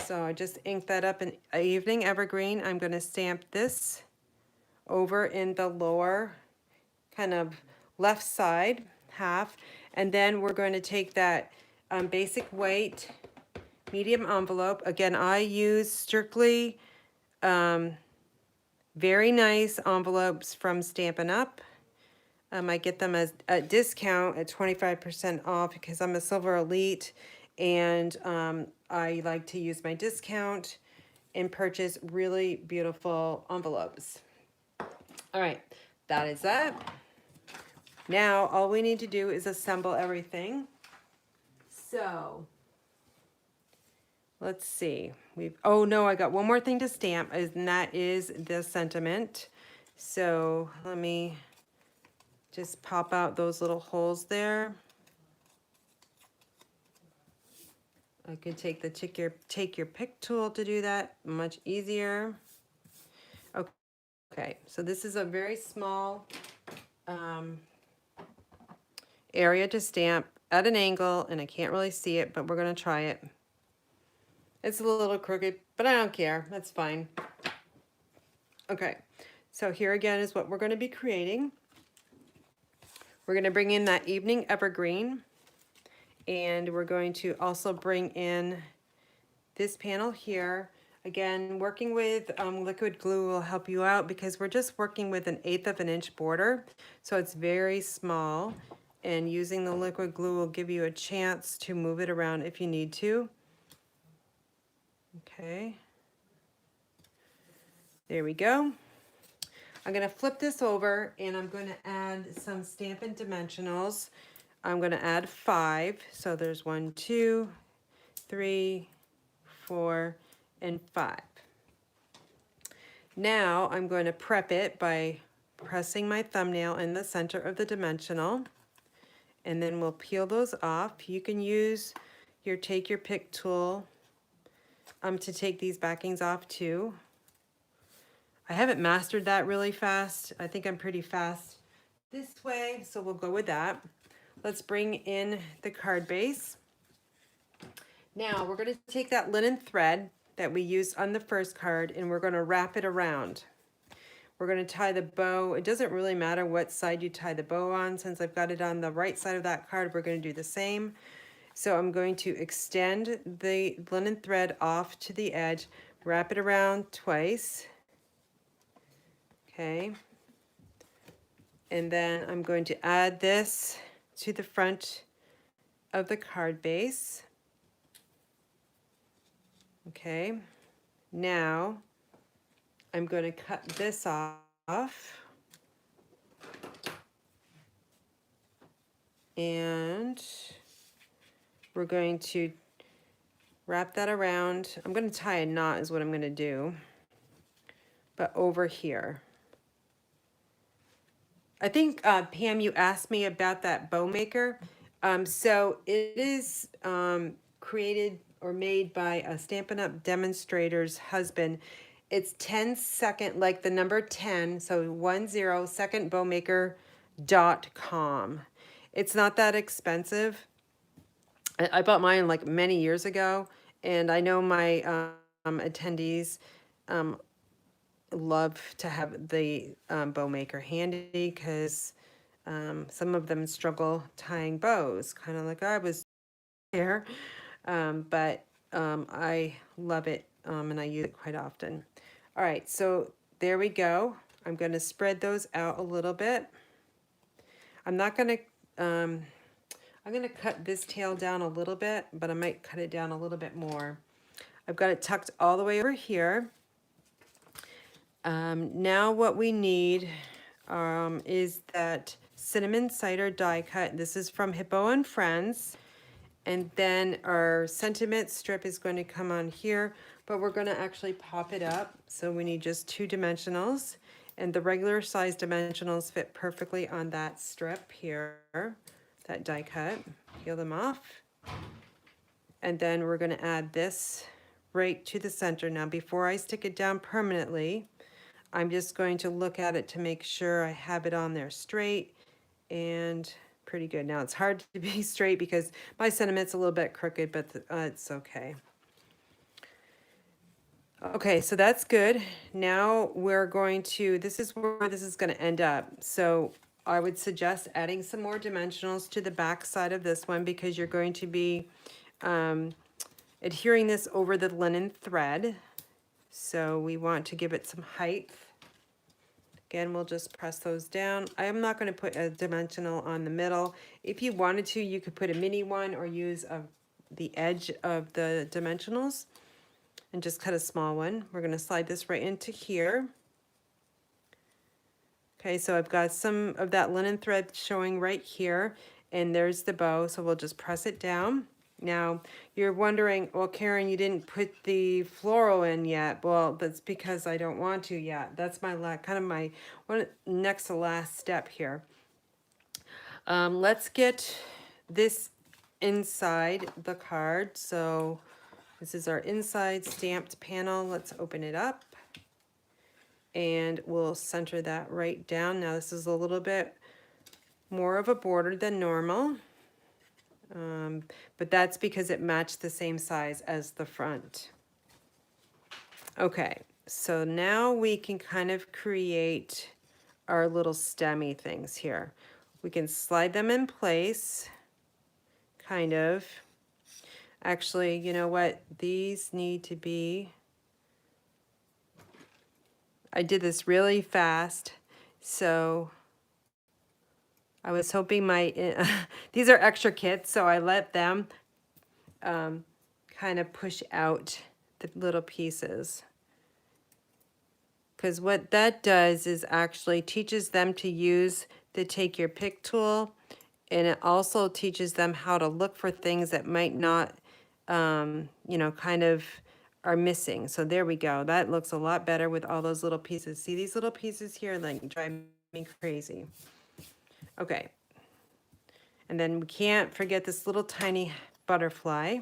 So I just inked that up in Evening Evergreen. I'm going to stamp this over in the lower kind of left side half. And then we're going to take that basic weight medium envelope. Again, I use strictly very nice envelopes from Stampin' Up. I get them as a discount at 25% off because I'm a Silver Elite and I like to use my discount and purchase really beautiful envelopes. All right, that is that. Now, all we need to do is assemble everything. So, let's see. Oh no, I got one more thing to stamp, and that is the sentiment. So, let me just pop out those little holes there. I could take the take your pick tool to do that, much easier. Okay, so this is a very small area to stamp at an angle, and I can't really see it, but we're gonna try it. It's a little crooked, but I don't care, that's fine. Okay, so here again is what we're gonna be creating. We're gonna bring in that Evening Evergreen, and we're going to also bring in this panel here. Again, working with liquid glue will help you out because we're just working with an 1/8 of an inch border. So it's very small, and using the liquid glue will give you a chance to move it around if you need to. Okay. There we go. I'm gonna flip this over and I'm gonna add some Stampin' Dimensionals. I'm gonna add 5. So there's 1, 2, 3, 4, and 5. Now I'm going to prep it by pressing my thumbnail in the center of the dimensional, and then we'll peel those off. You can use your take your pick tool to take these backings off too. I haven't mastered that really fast. I think I'm pretty fast this way, so we'll go with that. Let's bring in the card base. Now we're going to take that linen thread that we used on the first card and we're going to wrap it around. We're going to tie the bow. It doesn't really matter what side you tie the bow on. Since I've got it on the right side of that card, we're going to do the same. So I'm going to extend the linen thread off to the edge, wrap it around twice. Okay. And then I'm going to add this to the front of the card base. Okay, now I'm going to cut this off, and we're going to wrap that around. I'm going to tie a knot is what I'm going to do, but over here. I think, Pam, you asked me about that bow maker. So it is created or made by a Stampin' Up! Demonstrator's husband. It's 10 second, like the number 10, so 10secondbowmaker.com. It's not that expensive. I bought mine like many years ago, and I know my attendees um, love to have the bow maker handy because some of them struggle tying bows, kind of like I was there. But I love it and I use it quite often. All right, so there we go. I'm going to spread those out a little bit. I'm not going to, I'm going to cut this tail down a little bit, but I might cut it down a little bit more. I've got it tucked all the way over here. Now what we need is that cinnamon cider die cut. This is from Hippo and Friends. And then our sentiment strip is going to come on here, but we're going to actually pop it up. So we need just 2 dimensionals, and the regular size dimensionals fit perfectly on that strip here, that die cut. Peel them off. And then we're going to add this right to the center. Now, before I stick it down permanently, I'm just going to look at it to make sure I have it on there straight and pretty good. Now it's hard to be straight because my sentiment's a little bit crooked, but it's okay. Okay, so that's good. Now we're going to, this is where this is going to end up. So I would suggest adding some more dimensionals to the back side of this one because you're going to be adhering this over the linen thread. So we want to give it some height. Again, we'll just press those down. I am not going to put a dimensional on the middle. If you wanted to, you could put a mini one or use the edge of the dimensionals and just cut a small one. We're going to slide this right into here. Okay, so I've got some of that linen thread showing right here, and there's the bow, so we'll just press it down. Now, you're wondering, well, Karen, you didn't put the floral in yet. Well, that's because I don't want to yet. That's my kind of my next to last step here. Let's get this inside the card. So this is our inside stamped panel. Let's open it up. And we'll center that right down. Now, this is a little bit more of a border than normal. But that's because it matched the same size as the front. Okay, so now we can kind of create our little stemmy things here. We can slide them in place, kind of. Actually, you know what? These need to be, I did this really fast, so I was hoping my, these are extra kits, so I let them kind of push out the little pieces. Because what that does is actually teaches them to use the take your pick tool, and it also teaches them how to look for things that might not, you know, kind of are missing. So there we go. That looks a lot better with all those little pieces. See these little pieces here, like drive me crazy. Okay, and then we can't forget this little tiny butterfly.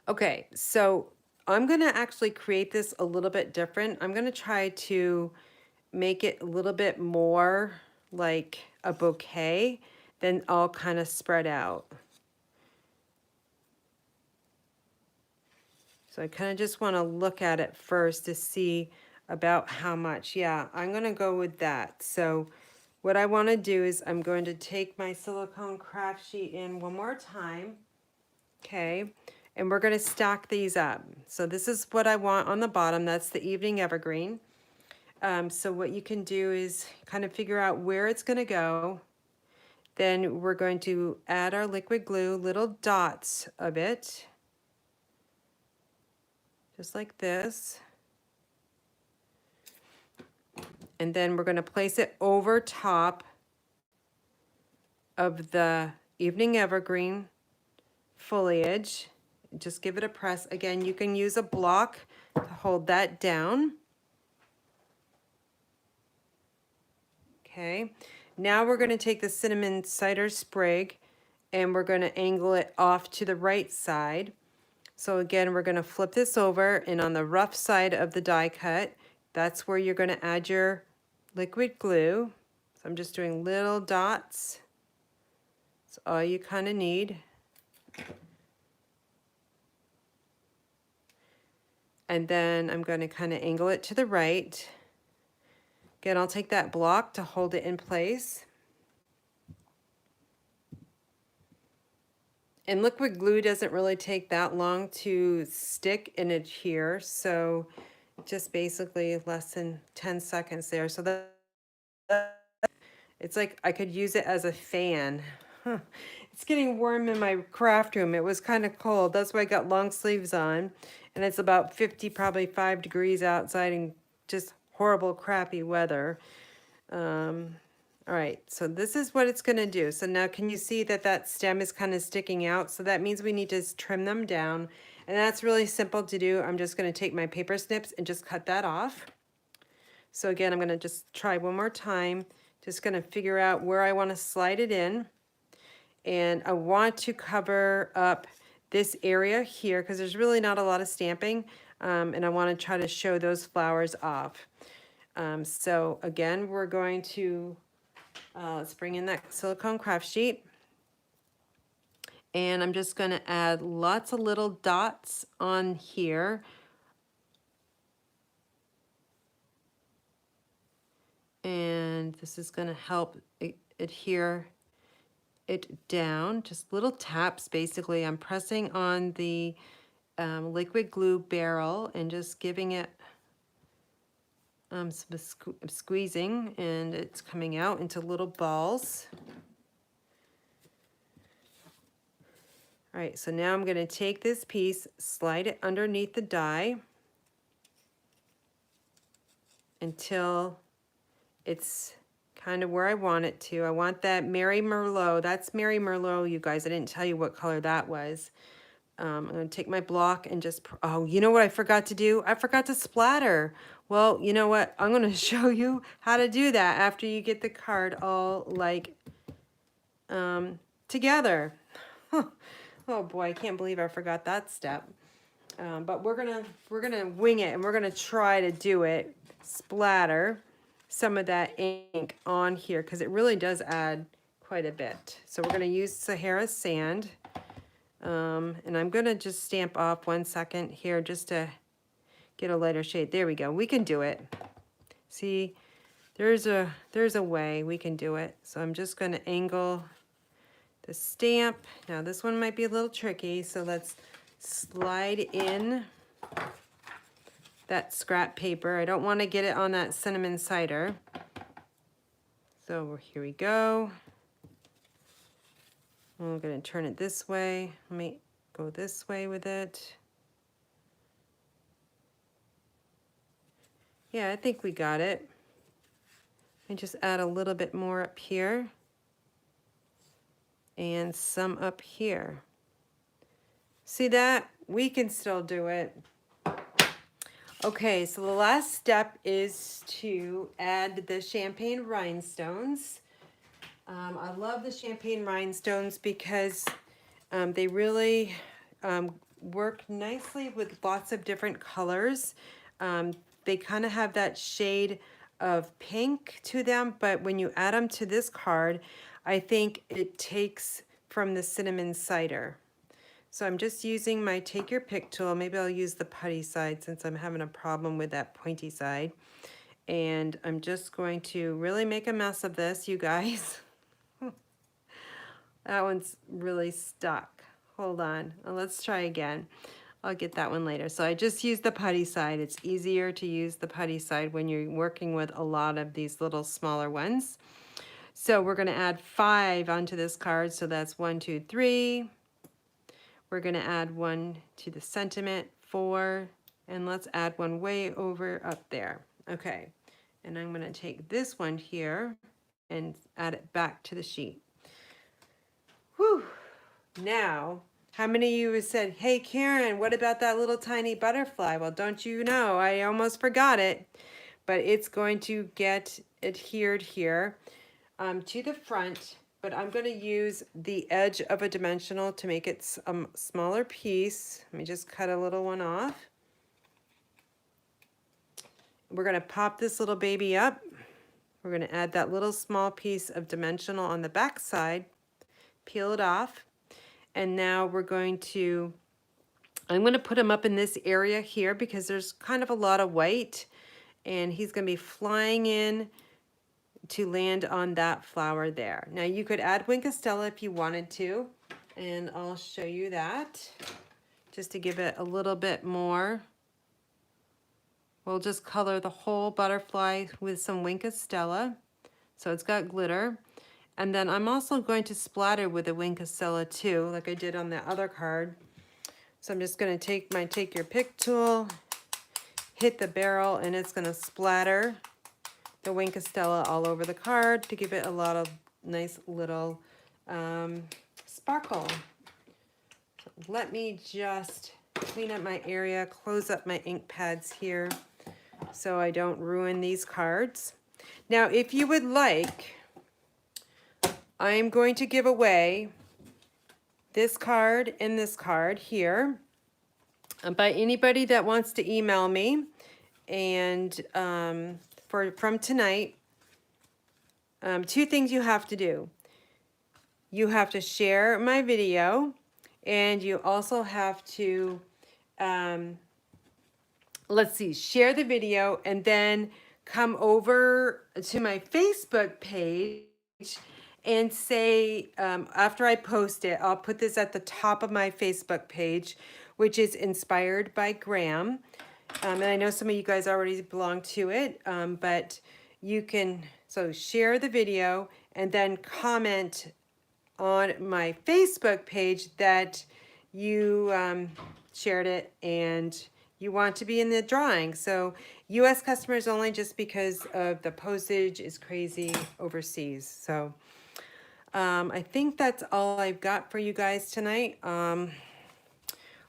Okay, so I'm going to actually create this a little bit different. I'm going to try to make it a little bit more like a bouquet, then all kind of spread out. So I kind of just want to look at it first to see about how much. Yeah, I'm going to go with that. So what I want to do is I'm going to take my silicone craft sheet in one more time. Okay, and we're going to stack these up. So this is what I want on the bottom. That's the evening evergreen. So what you can do is kind of figure out where it's going to go. Then we're going to add our liquid glue, little dots of it, just like this. And then we're going to place it over top of the evening evergreen foliage. Just give it a press. Again, you can use a block to hold that down. Okay, now we're going to take the cinnamon cider sprig and we're going to angle it off to the right side. So again, we're going to flip this over, and on the rough side of the die cut, that's where you're going to add your liquid glue. So I'm just doing little dots. That's all you kind of need. And then I'm going to kind of angle it to the right. Again, I'll take that block to hold it in place. And liquid glue doesn't really take that long to stick and adhere, so just basically less than 10 seconds there. So that it's like I could use it as a fan. Huh. It's getting warm in my craft room. It was kind of cold. That's why I got long sleeves on. And it's about 50, probably 5 degrees outside and just horrible, crappy weather. All right, so this is what it's going to do. So now can you see that that stem is kind of sticking out? So that means we need to trim them down. And that's really simple to do. I'm just going to take my paper snips and just cut that off. So again, I'm going to just try one more time. Just going to figure out where I want to slide it in. And I want to cover up this area here because there's really not a lot of stamping. And I want to try to show those flowers off. So again, we're going to, let's bring in that silicone craft sheet. And I'm just going to add lots of little dots on here. And this is going to help adhere it down. Just little taps, basically. I'm pressing on the liquid glue barrel and just giving it some squeezing, and it's coming out into little balls. All right, so now I'm going to take this piece, slide it underneath the die until it's kind of where I want it to. I want that Mary Merlot. That's Mary Merlot, you guys. I didn't tell you what color that was. I'm going to take my block and just, oh, you know what I forgot to do? I forgot to splatter. Well, you know what? I'm going to show you how to do that after you get the card all like together. Oh boy, I can't believe I forgot that step. But we're gonna wing it, and we're gonna try to do it. Splatter some of that ink on here because it really does add quite a bit. So we're gonna use Sahara sand, and I'm gonna just stamp off 1 second here just to get a lighter shade. There we go. We can do it. See, there's a way we can do it. So I'm just gonna angle the stamp. Now this one might be a little tricky, so let's slide in that scrap paper. I don't want to get it on that cinnamon cider. So here we go. I'm going to turn it this way. Let me go this way with it. Yeah, I think we got it. And just add a little bit more up here. And some up here. See that? We can still do it. Okay, so the last step is to add the champagne rhinestones. I love the champagne rhinestones because they really work nicely with lots of different colors. They kind of have that shade of pink to them, but when you add them to this card, I think it takes from the cinnamon cider. So I'm just using my take your pick tool. Maybe I'll use the putty side since I'm having a problem with that pointy side. And I'm just going to really make a mess of this, you guys. That one's really stuck. Hold on. Let's try again. I'll get that one later. So I just used the putty side. It's easier to use the putty side when you're working with a lot of these little smaller ones. So we're going to add 5 onto this card. So that's 1, 2, 3. We're going to add 1 to the sentiment, 4, and let's add 1 way over up there. Okay, and I'm going to take this one here and add it back to the sheet. Whew. Now, how many of you have said, hey Karen, what about that little tiny butterfly? Well, don't you know, I almost forgot it, but it's going to get adhered here to the front. but I'm going to use the edge of a dimensional to make it a smaller piece. Let me just cut a little one off. We're going to pop this little baby up. We're going to add that little small piece of dimensional on the back side, peel it off, and now we're going to, I'm going to put him up in this area here because there's kind of a lot of white, and he's going to be flying in to land on that flower there. Now you could add Wink of Stella if you wanted to, and I'll show you that just to give it a little bit more. We'll just color the whole butterfly with some Wink of Stella, so it's got glitter. And then I'm also going to splatter with a Wink of Stella too, like I did on the other card. So I'm just going to take my Take Your Pick tool, hit the barrel, and it's going to splatter the Wink of Stella all over the card to give it a lot of nice little sparkle. So let me just clean up my area, close up my ink pads here so I don't ruin these cards. Now, if you would like, I'm going to give away this card and this card here by anybody that wants to email me. And from tonight, two things you have to do. You have to share my video, and you also have to, share the video and then come over to my Facebook page and say, after I post it, I'll put this at the top of my Facebook page, which is Inspired by Graham. And I know some of you guys already belong to it, but you can, so share the video and then comment on my Facebook page that you shared it and you want to be in the drawing. So US customers only, just because of the postage is crazy overseas. So I think that's all I've got for you guys tonight.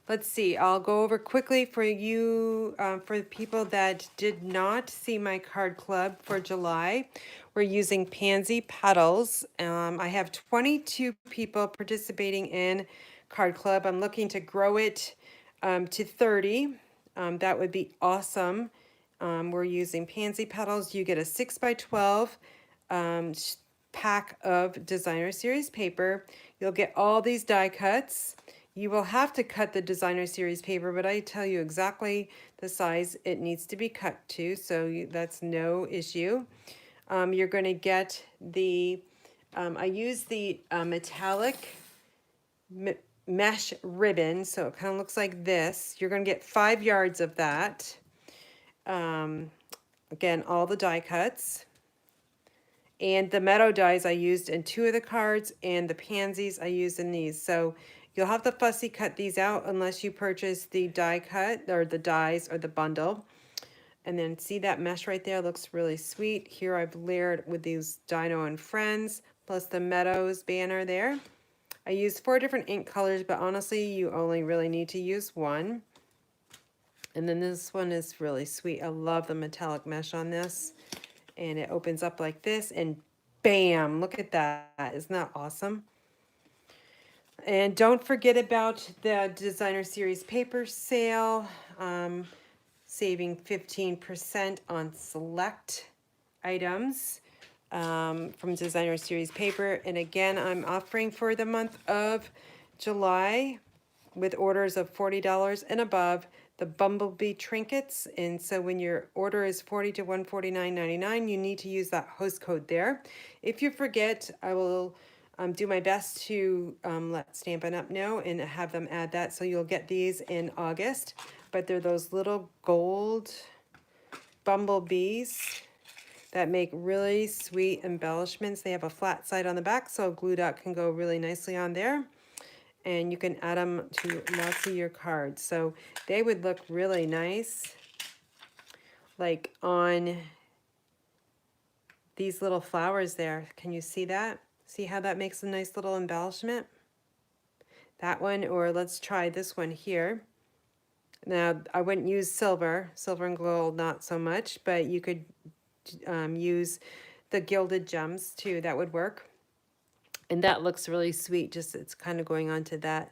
Let's see, I'll go over quickly for you, for the people that did not see my card club for July. We're using Pansy Petals. I have 22 people participating in card club. I'm looking to grow it to 30. That would be awesome. We're using Pansy Petals. You get a 6x12 pack of Designer Series paper. You'll get all these die cuts. You will have to cut the Designer Series paper, but I tell you exactly the size it needs to be cut to, so that's no issue. You're going to get the, I use the metallic mesh ribbon, so it kind of looks like this. You're going to get 5 yards of that. Again, all the die cuts. And the Meadow dies I used in 2 of the cards, and the pansies I used in these. So you'll have to fussy cut these out unless you purchase the die cut or the dies or the bundle. And then see that mesh right there looks really sweet. Here I've layered with these Dino and Friends plus the Meadows banner there. I used 4 different ink colors, but honestly you only really need to use 1. And then this one is really sweet. I love the metallic mesh on this. And it opens up like this, and bam, look at that. Isn't that awesome? And don't forget about the Designer Series paper sale, saving 15% on select items from Designer Series paper. And again, I'm offering for the month of July with orders of $40 and above the Bumblebee trinkets. And so when your order is $40 to $149.99, you need to use that host code there. If you forget, I will do my best to let Stampin' Up! Know and have them add that. So you'll get these in August. But they're those little gold bumblebees that make really sweet embellishments. They have a flat side on the back, so a glue dot can go really nicely on there. And you can add them to lots of your cards. So they would look really nice, like on these little flowers there. Can you see that? See how that makes a nice little embellishment? That one, or let's try this one here. Now, I wouldn't use silver and gold, not so much, but you could use the gilded gems too. That would work. And that looks really sweet, just it's kind of going onto that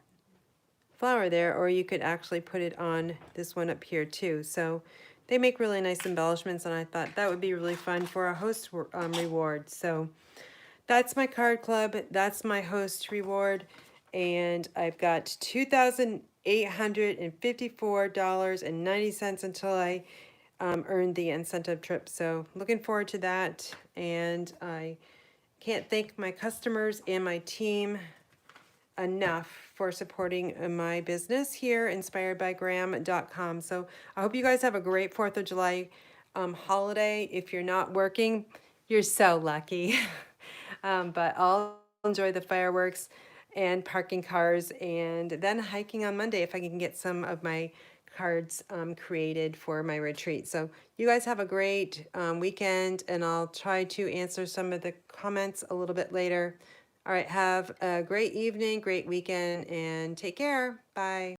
flower there, or you could actually put it on this one up here too. So they make really nice embellishments, and I thought that would be really fun for a host reward. So that's my card club. That's my host reward. And I've got $2,854.90 until I earn the incentive trip. So looking forward to that. And I can't thank my customers and my team enough for supporting my business here, inspiredbygraham.com. So I hope you guys have a great 4th of July holiday. If you're not working, you're so lucky. But I'll enjoy the fireworks and parking cars, and then hiking on Monday if I can get some of my cards created for my retreat. So you guys have a great weekend, and I'll try to answer some of the comments a little bit later. All right, have a great evening, great weekend, and take care. Bye.